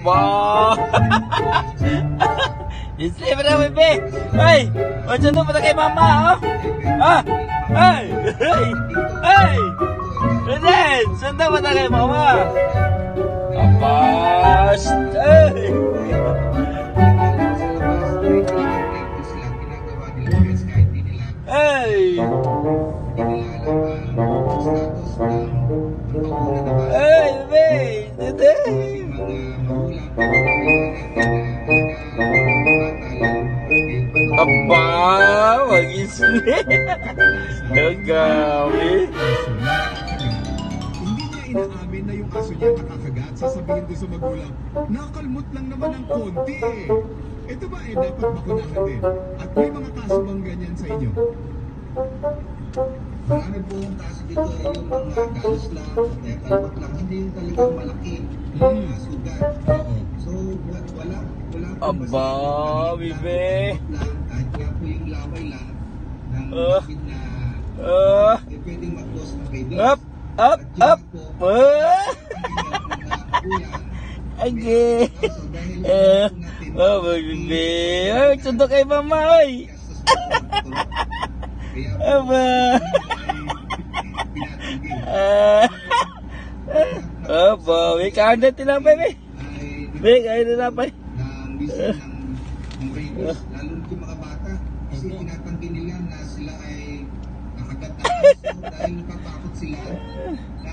Wow! Isli mo na, bebe! Ay! What's ito pa na kay mama, oh? Ah! Ay! Ay! Ay! Ren! Saan pa na kay mama? Apas! Ay! Ay! Ay, bebe! Dede! Aba, mag-isli. Nagawi. Hindi niya inaamin na yung aso niya nakakagat. Sasabihin doon sa magulang, nakalmot lang naman ng konti eh. Ito ba dapat bakunahan din? At may mga kaso bang ganyan sa inyo? Marami po yung kaso dito yung mga galos lang, kalmot lang, hindi yung talagang malaki. Sugat. Oo. So, wala Aba, bebe. Kahit nga po yung laway lang ng bakit na pwedeng mag-cause ng baby. Up! Up! Up! Agi! Oh, bebe. Ay, tundo kay mama, ay! Aba! Aba, may kain na tinapay, be. Be, kain na tinapay. ng bisa ng rabies, lalo na yung mga bata. Kasi tinatanggi nila na sila ay nakagat na aso dahil natatakot sila na